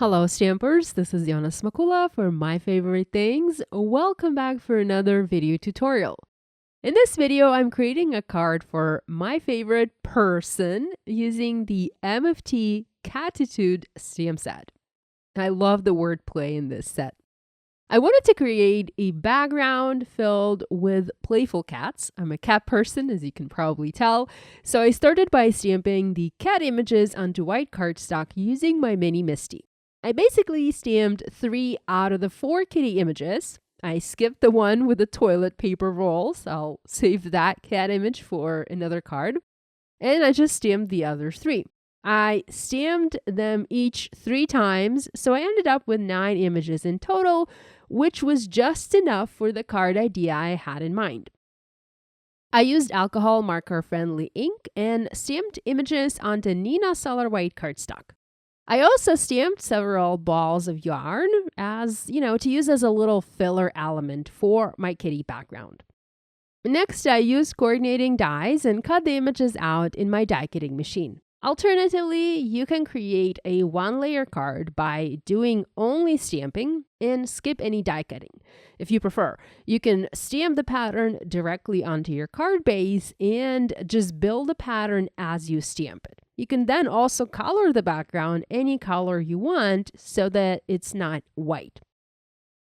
Hello Stampers, this is Jonas Makula for My Favorite Things. Welcome back for another video tutorial. In this video, I'm creating a card for my favorite Purrson using the MFT Catitude stamp set. I love the wordplay in this set. I wanted to create a background filled with playful cats. I'm a cat person, as you can probably tell. So I started by stamping the cat images onto white cardstock using my mini Misty. I basically stamped 3 out of the 4 kitty images. I skipped the one with the toilet paper roll, so I'll save that cat image for another card. And I just stamped the other 3. I stamped them each 3 times, so I ended up with 9 images in total, which was just enough for the card idea I had in mind. I used alcohol marker-friendly ink and stamped images onto Nina Solar white cardstock. I also stamped several balls of yarn to use as a little filler element for my kitty background. Next, I used coordinating dies and cut the images out in my die cutting machine. Alternatively, you can create a 1-layer card by doing only stamping and skip any die cutting. If you prefer, you can stamp the pattern directly onto your card base and just build the pattern as you stamp it. You can then also color the background any color you want so that it's not white.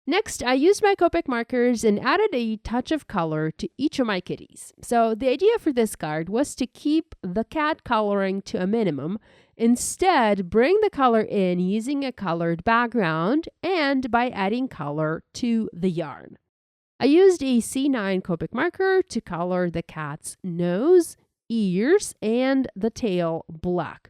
Next, I used my Copic markers and added a touch of color to each of my kitties. So the idea for this card was to keep the cat coloring to a minimum, instead bring the color in using a colored background and by adding color to the yarn. I used a C9 Copic marker to color the cat's nose, ears, and the tail black.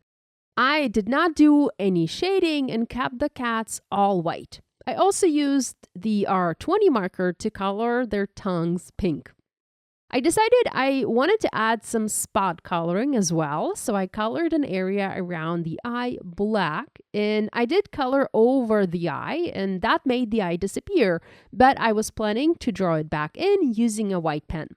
I did not do any shading and kept the cats all white. I also used the R20 marker to color their tongues pink. I decided I wanted to add some spot coloring as well, so I colored an area around the eye black, and I did color over the eye, and that made the eye disappear, but I was planning to draw it back in using a white pen.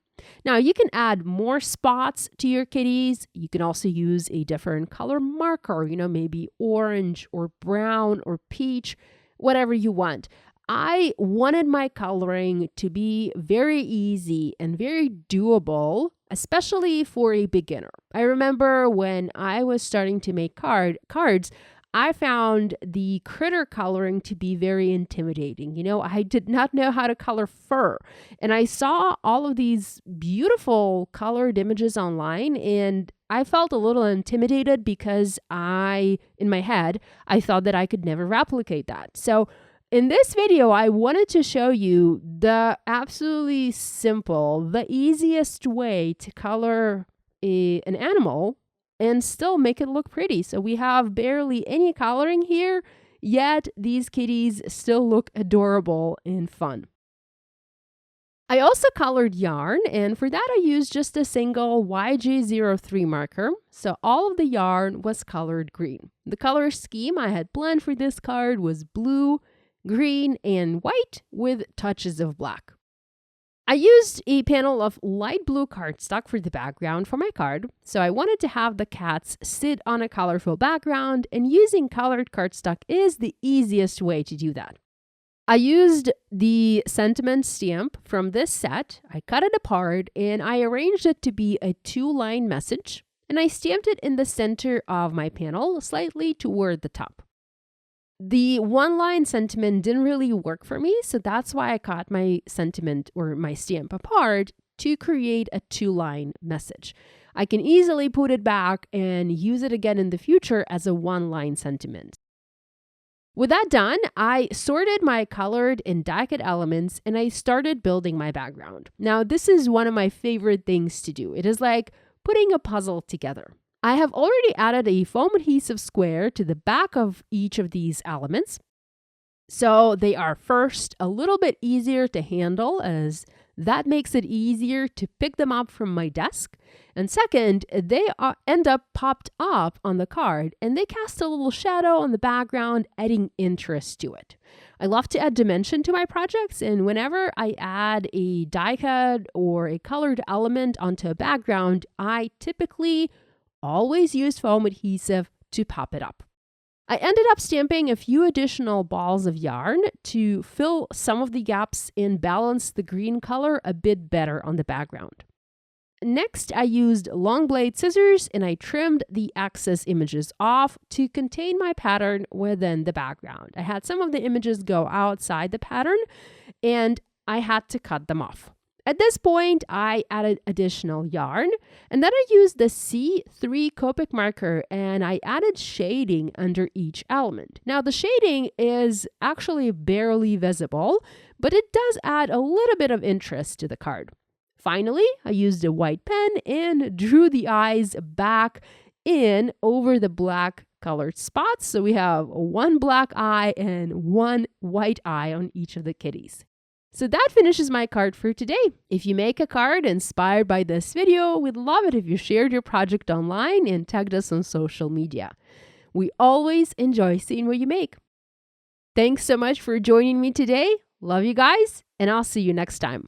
Now, you can add more spots to your kitties. You can also use a different color marker, maybe orange or brown or peach, whatever you want. I wanted my coloring to be very easy and very doable, especially for a beginner. I remember when I was starting to make cards, I found the critter coloring to be very intimidating. I did not know how to color fur. And I saw all of these beautiful colored images online, and I felt a little intimidated because in my head, I thought that I could never replicate that. So in this video, I wanted to show you the absolutely simple, the easiest way to color an animal and still make it look pretty. So we have barely any coloring here, yet these kitties still look adorable and fun. I also colored yarn, and for that I used just a single YG03 marker, so all of the yarn was colored green. The color scheme I had planned for this card was blue, green, and white with touches of black. I used a panel of light blue cardstock for the background for my card, so I wanted to have the cats sit on a colorful background, and using colored cardstock is the easiest way to do that. I used the sentiment stamp from this set, I cut it apart, and I arranged it to be a 2-line message, and I stamped it in the center of my panel, slightly toward the top. The 1-line sentiment didn't really work for me, so that's why I cut my sentiment or my stamp apart to create a 2-line message. I can easily put it back and use it again in the future as a 1-line sentiment. With that done, I sorted my colored and die-cut elements and I started building my background. Now, this is one of my favorite things to do. It is like putting a puzzle together. I have already added a foam adhesive square to the back of each of these elements. So they are first a little bit easier to handle, as that makes it easier to pick them up from my desk. And second, they end up popped up on the card and they cast a little shadow on the background, adding interest to it. I love to add dimension to my projects, and whenever I add a die cut or a colored element onto a background, I typically always use foam adhesive to pop it up. I ended up stamping a few additional balls of yarn to fill some of the gaps and balance the green color a bit better on the background. Next, I used long blade scissors and I trimmed the excess images off to contain my pattern within the background. I had some of the images go outside the pattern and I had to cut them off. At this point, I added additional yarn, and then I used the C3 Copic marker and I added shading under each element. Now, the shading is actually barely visible, but it does add a little bit of interest to the card. Finally, I used a white pen and drew the eyes back in over the black colored spots. So we have one black eye and one white eye on each of the kitties. So that finishes my card for today. If you make a card inspired by this video, we'd love it if you shared your project online and tagged us on social media. We always enjoy seeing what you make. Thanks so much for joining me today. Love you guys, and I'll see you next time.